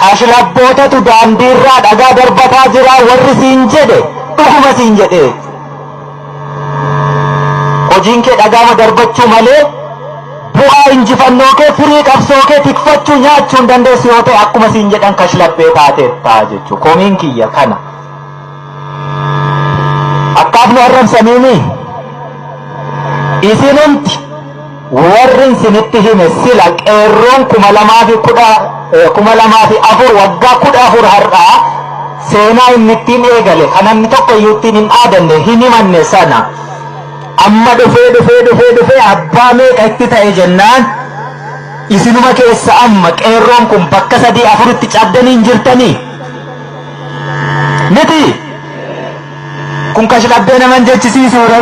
kashlabbootatu daandiirraa dhagaa darbataa jira warri siin jedhe dhuguma siin jedhe hojiin kee dhagaama darbachuu malee bu'aa injifannoo kee firii qabsoo kee tikfachuu nyaachuu hin dandeessu yoo ta'e akkuma siin jedhan kashlabbee taateettaa jechuu komiin kiyya kana akkaaf nu arrabsaniini isinumti warrin sinitti hime sila qeerroon 2004 waggaa 14 har'aa seenaa inni ittiin eegale kan namni tokko iyyuu ittiin hin aadanne hin himanne sana amma dhufee abbaa meeqa itti ta'e jennaan isinuma keessa amma qeerroon kun bakka 3-4tti cabdanii hin jirtanii miti kun kashlabbee naman jechisiisuudha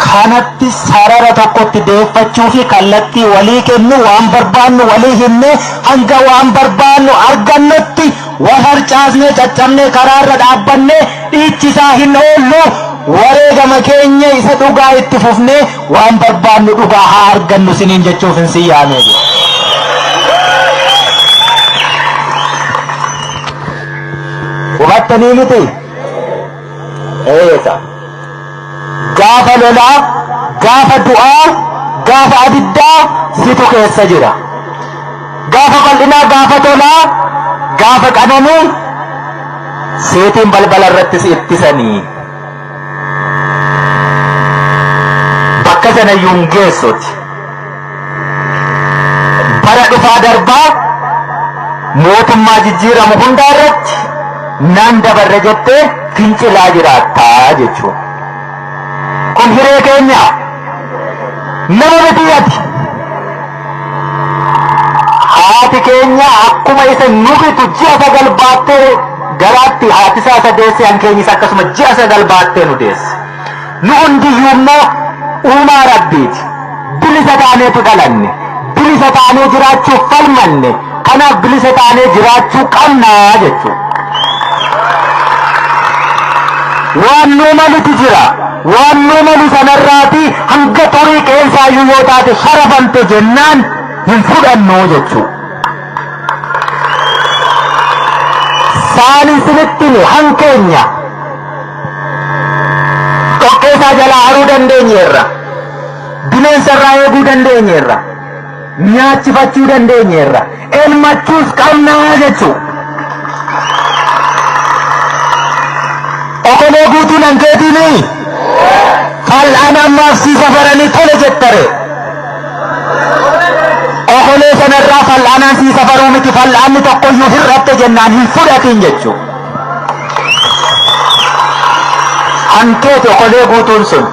kanatti sarara tokkotti deeffachuu fi kallattii walii kennu waan barbaannu walii himne hanga waan barbaannu argannutti wal harcaasnee caccabnee karaarra dhaabbanne dhiichisaa hin oollu wareegama keenya isa dhugaa itti fufnee waan barbaannu dhugaa haa argannu siniin jechuuf hin siyyaane hubattanii miti eessa gaafa lolaa gaafa du'aa gaafa abiddaa situ keessa jira gaafa bal'inaa gaafa tolaa gaafa qananii seetiin balbala irratti si ittisanii bakka sana yuun geessoti bara dhufaa darbaa mootummaa jijjiiramu hundaa irratti nan dabarre jettee fincilaa jiraattaa jechuudha kun hiree keenya nama mitiyyati haati keenya akkuma isa nubitu ji'a 9 baattee garaatti haati isaa sadeessi hankeenyis akkasuma ji'a 9 baattee nu deesse nu hundiyyuu immoo uumaa rabbiiti bilisa taaneetu dhalanne bilisa taanee jiraachuu falmanne kanaaf bilisa taanee jiraachuu qabnaa jechuudha waan nu malutu jira waan nu malu sanarraati hanga xurii qeensaayyuu yoo taate sharafamte jennaan hin fudhannu jechuudha saanii sinittini hankeenya dhoqqeesaa jalaa haruu dandeenyeerra bineensarraa eeguu dandeenyeerra nyaachifachuu dandeenyeerra elmachuus qabnaa jechuudha okolee guutuun hankeetiini fal'aan ammaaf si safaranii tole jettare okolee sanarraa fal'aanaan si safaruu miti fal'aanni tokkoyyuu hir'atte jennaan hin fudhatiin jechuu hankeeti okolee guutuun sun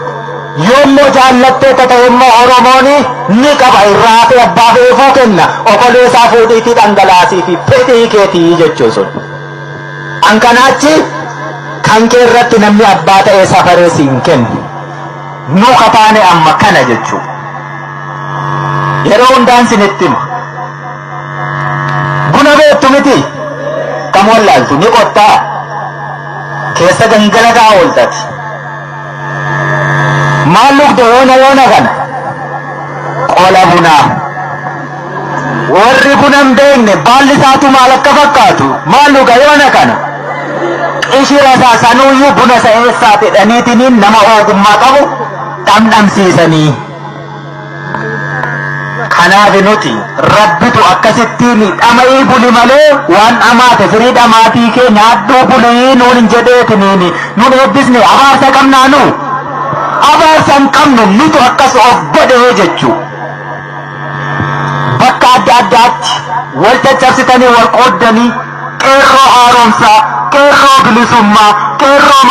yoommoo jaallattee ta'e immoo oromooni ni qaba irraa fi abbaa feefuu kenna okolee isaa fuudhiitii dhangalaasii fi fedhii keetii jechuu sun hankanaachi kan kee irratti namni abbaa ta'ee safaree siin kennu nu kafaane amma kana jechuu yeroo hundaan sinitti hima buna beektu miti kam wallaaltu ni qottaa keessa gangalataa ooltati maal lugde yoona kana qola bunaa warri buna hin beekne baalli isaatu maal akka fakkaatu maal luga yoona kana ishira saasanuyyuu buna sa'eessaa fedhaniitiniin nama ogummaa qabu dhamdhamsiisanii kanaaf nuti rabbitu akkasittiin dhama'ii buli malee waan dhamaate firii dhamaatii kee nyaadhuu bulii nuun hin jedheetiniin nun eebbisne abaarsa qabnaa nu abaarsa hin qabnu nutu akkas of godhee jechuu bakka adda addaatti wal caccabsitanii wal qooddanii qeerroo haaromsaa qeerroo bilisummaa qeerroo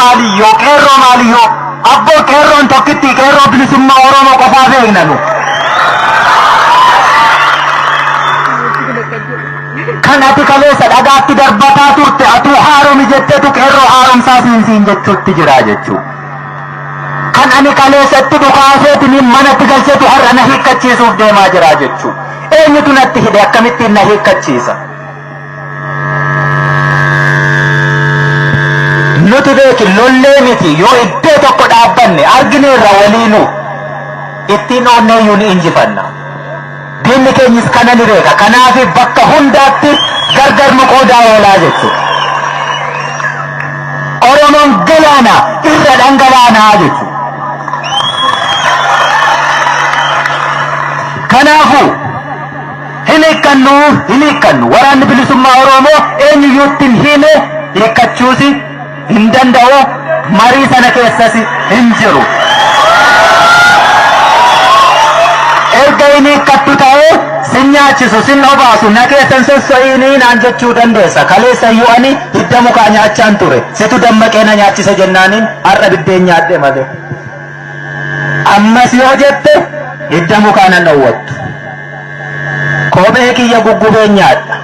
maaliyyoo abboo qeerroon tokkitti qeerroo bilisummaa oromoo qofaa beeknanu kan ati kaleessa dhagaatti darbataa turte atuu haaromi jetteetu qeerroo haaromsaa siin jechuutti jira jechuu kan ani kaleessatti dhukaaseetiniin manatti galcheetu har'a na hiikkachiisuuf deemaa jira jechuu eenyutu natti hidhe akkamittiin na hiikkachiisa nuti beeki lollee miti yoo iddoo tokko dhaabbanne argineerra waliinu ittiin oonneeyyuu ni injifanna diinni uummanni keenyis kana ni beeka. Kanaaf bakka hundaatti gargar nu qoodaa oolaa jechuudha. Oromoon galaana irra dhangalaanaa jechuudha. Kanaafuu hin hiikkannu waraanni bilisummaa Oromoo eenyuyyuutti hin hime hiikkachuus hin danda'u. Marii sana keessas hin jiru. Erga inni hiikkattu ta'ee sin nyaachisu sin obaasu na keessan sosso'iinii naan jechuu dandeessa. Kaleessa iyyuu ani hidda mukaa nyaachaan ture. Situ dammaqee na nyaachise jennaaniin har'a biddeen nyaadhe malee. Ammas yoo jette hidda mukaa nan dhowwattu. Kophee kiyya guggubee nyaadha.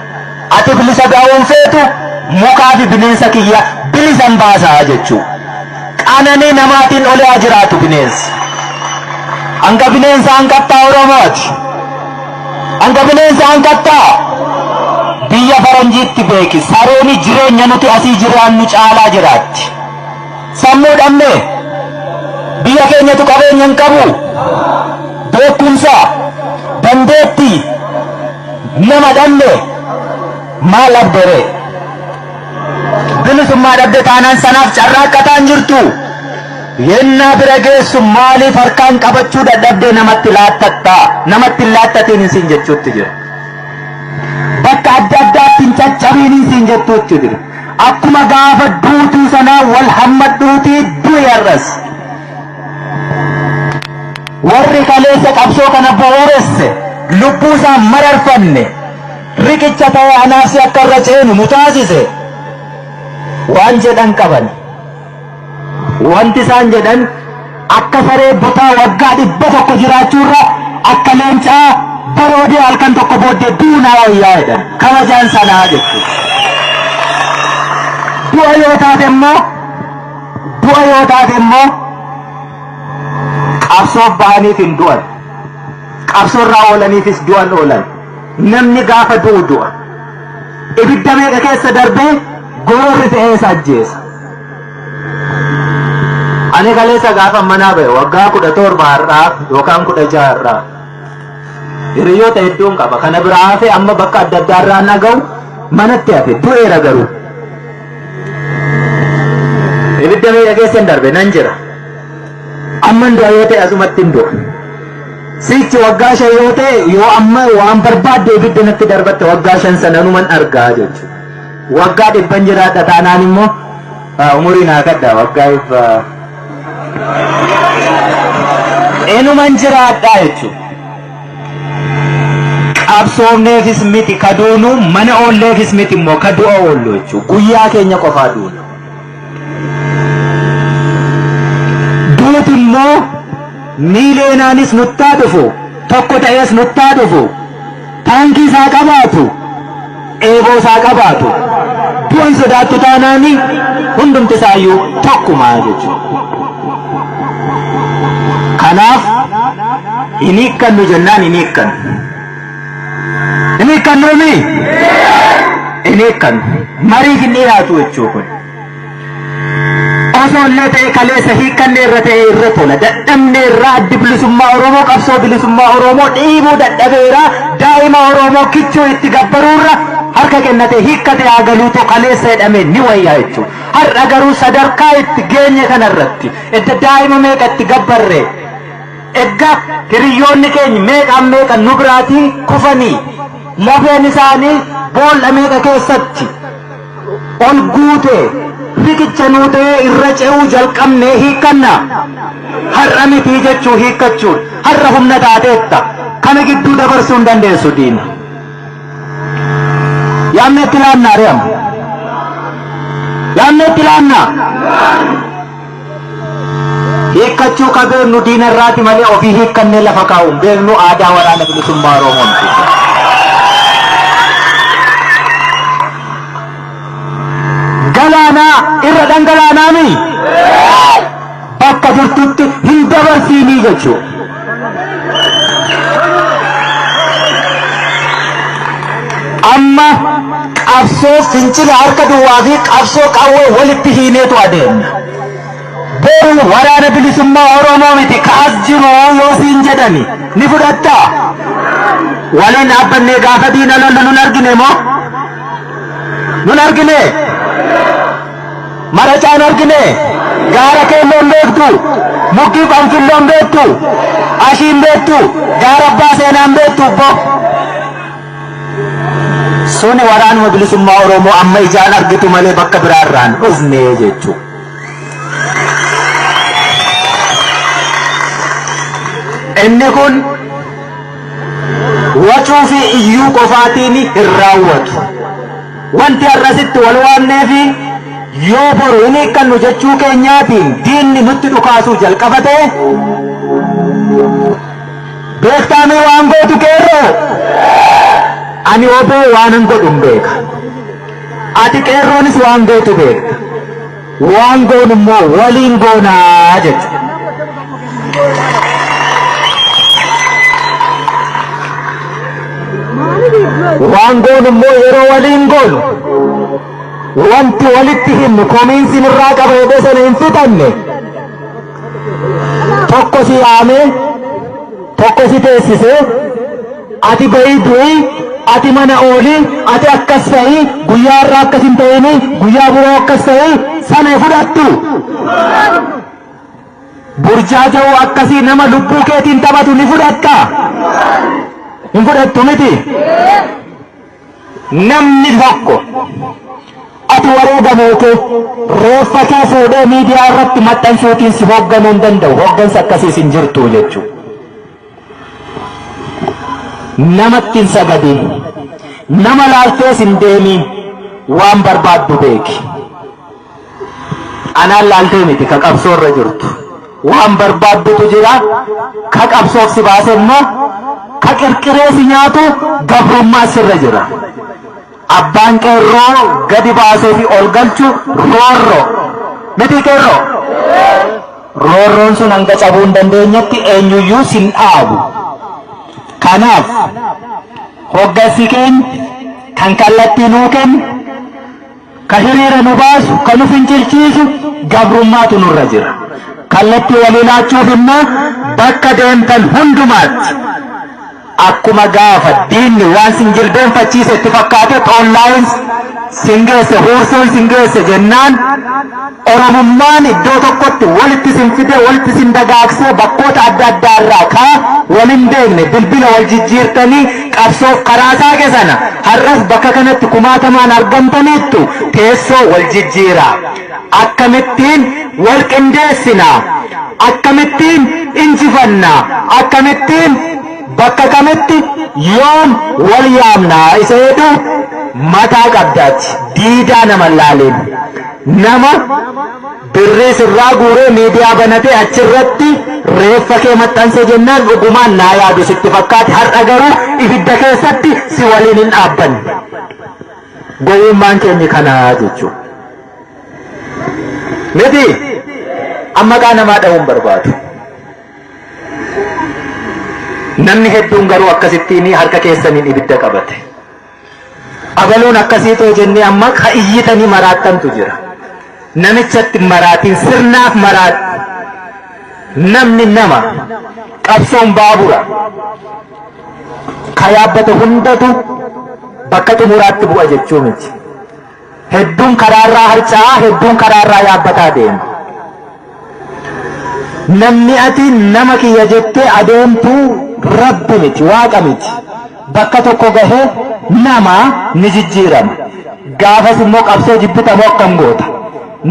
Ati bilisa ga'uun feetu mukaa fi bineensa kiyya bilisan baasaa jechuu. Qananii namaatiin olee jiraatu bineensi. Hanga bineensa hanqattaa Oromooti. Hanga bineensa hanqattaa biyya faranjiitti beeki. Sareeni jireenya nuti asii jiraannu caalaa jiraatti. Sammuu dhabnee biyya keenyatu qabeenya hin qabu. Beekumsa dandeettii nama dhabnee maal abdere bilisummaa dhabde taanaan sanaaf carraaqqataan jirtu. Yennaa bira geessu maaliif harkaan qabachuu dadhabdee namatti laattatta? Namatti laattatiin isin jechuutti jira. Bakka adda addaatti hin caccabiin isin jechuutti jira. Akkuma gaafa duutuu sanaa wal hammadhuutii du'i arras. Warri kaleessa qabsoo kana booresse lubbuu isaa mararfanne riqicha ta'ee anaafsi akka irra ceenu nu taasise. Waan jedhan qaban. Wanti isaan jedhan akka saree butaa waggaa 100 jiraachuurra akka leencaa baroodee halkan tokko booddee duunaa wayyaa jedhan. Kabajaan sanaa jechuudha. Du'a yoo taate immoo qabsoof bahaniif hin du'an. Qabsoorraa oolaniifis du'an oolan. Namni gaafa du'a. Ibidda meeqa keessa darbee gororri ta'ee isa ajjeesa. Ani kaleessa gaafa manaa ba'e waggaa 17 har'aa yookaan 16 har'aa. Hiriyoota hedduun qaba. Kana biraa hafe amma bakka adda addaa irraa naga'u manatti hafe du'eera garuu. Ibidda meeqa keessa hin darbe nan jira. Amman du'a yoo ta'e asumatti hin du'a. Sichi waggaa 5 yoo ta'e yoo amma waan barbaadde ibidda natti darbatte waggaa 5 sana numan argaa jechuudha. Waggaa 100 jiraata taanaan immoo umurii naa kadda waggaa enuman jiraadhaa jechuudha. Qabsoofneefis miti kaduunu mana oolleefis miti immoo kadu'a oollu jechuudha. Guyyaa keenya qofaa duuna. Duuti immoo miileenaanis nuttaa dhufu tokko ta'ees nuttaa dhufu taankii isaa qabaatu eeboo isaa qabaatu du'an sodaattu taanaani hundumti isaayyuu tokkumaa jechuudha. Kanaaf hin hiikkannu jennaan hin hiikkannu. Hin hiikkannuumi? Hin hiikkannu. Mariif hin dhiyaatu jechuu kun. Osoo illee ta'e kaleessa hiikkanne irra ta'e irra tola. Dadhabne irraa addi bilisummaa Oromoo qabsoo bilisummaa Oromoo dhiibuu dadhabeera. Daa'ima Oromoo kichuu itti gabbaruurra harka kennate hiikkate hagaluutu kaleessa jedhame ni wayyaa jechuudha. Har'a garuu sadarkaa itti geenye kanarratti edda daa'ima meeqa itti gabbarre edda hiriyoonni keenya meeqa nu biraatii kufanii lafeen isaanii boolla meeqa keessatti ol guute riqicha nuutee irra ce'uu jalqabnee hiikkanna. Har'a mitii jechuu hiikkachuun har'a humna taateetta kana gidduu dabarsuu hin dandeessu diina. Yaanne itti laannaa re'ama. Yaanne itti laannaa. Hiikkachuu ka beeknu diina irraati malee ofii hiikkannee lafa kaa'uun beeknu aadaa waraana bilisummaa Oromooti. Galaanaa irra dhangalaanaami. Bakka jirtutti hin dabarsiinii jechuudha. Amma qabsoo fincila harka duwwaa fi qabsoo qawwee walitti hiineetu adeemna. Boru waraana bilisummaa Oromoo miti kaas jiru yoo siin jedhani ni fudhattaa? waliin dhaabbannee gaafa diina lollu nun argine moo nun argine maracaan argine gaara keelloon beektu mukkii qonfilloon beektu ashiin beektu gaara abbaa seenaan beektu obbo suni waraanuma bilisummaa Oromoo amma ijaan argitu malee bakka biraarraan dhufne jechuu inni kun wacuu fi iyyuu qofaatiin hin raawwatu wanti har'asitti wal waamneefi yoo boru hin hiikkannu jechuu keenyaatiin diinni nutti dhukaasuu jalqabate beektaamee waan gootu qeerroo ani oboo waanan godhun beeka ati qeerroonis waan gootu beekta waan goonu immoo waliin goonaa jechu waan goonu immoo yeroo waliin goonu wanti walitti himnu komiinsi nurraa qaba jedhee sana hin fitanne tokko si yaame tokko si teessise ati bahii du'i ati mana ooli ati akkas ta'i guyyaa irraa akkas hin ta'ini guyyaa biroo akkas ta'i sana fudhattu burjaaja'uu akkasii nama lubbuu keetiin taphatu ni fudhatta hin fudhattu miti namni tokko ati wareegameete reeffa kee fuudhee miidiyaa irratti maxxansuutiin si hoogganuu hin danda'u hooggansa akkasiis hin jirtu jechuu namatti hin sagadin nama laaltees hin deemiin waan barbaaddu beeki anaan laaltee miti ka qabsoorra jirtu waan barbaaddutu jira ka qabsoof si baase immoo ka qirqiree si nyaatu gabrummaa sirra jira abbaan qeerroo gadi baasee fi ol galchu roorro miti qeerroo roorroon sun hanga cabuu hin dandeenyetti eenyuyyuu sin dhaabu kanaaf hoggansi keenya kan kallattii nuu kennu ka hiriira nu baasu ka nu fincilchiisu gabrummaatu nurra jira kallattii walii laachuuf immoo bakka deemtan hundumaatti akkuma gaafa diinni waan sin jilbeenfachiise itti fakkaate online singeesse huursuun singeesse jennaan oromummaan iddoo tokkotti walitti sin fide walitti sin dagaagsee bakkoota adda addaa irraa kaa walin beekne bilbila wal jijjiirtanii qabsoof karaa saaqe sana har'as bakka kanatti kumaatamaan argamtaniittu teessoo wal jijjiiraa akkamittiin wal qindeessinaa akkamittiin injifannaa akkamittiin bakka kamitti yoom wal yaamnaa isa jedhu mataa qabdaati diidaa nama laaleen nama birrii sirraa guuree miidiyaa banatee achirratti reeffa kee maxxanse jennaan dhugumaan naa yaadu sitti fakkaate har'a garuu ibidda keessatti si waliin hin dhaabbanne gowwummaan keenya kanaa jechuudha miti amma qaa namaa dha'uun barbaadu namni hedduun garuu akkasittiin harka keessaniin ibidda qabate abaloon akkasii too jennee amma ka iyyitanii maraattantu jira namichatti maraatiin sirnaaf maraat namni nama qabsoon baabura ka yaabbate hundatu bakka xumuraatti bu'a jechuu miti hedduun karaarraa harca'aa hedduun karaarraa yaabbataa deema namni ati nama kiyya jettee adeemtuu rabbi miti waaqa miti bakka tokko gahee nama ni jijjiirama gaafas immoo qabsoo jibbitamoo akkam goota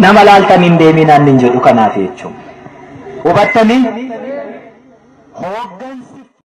nama laaltanii hin deeminaan hin jedhu kanaaf jechuudha hubattanii hooggansi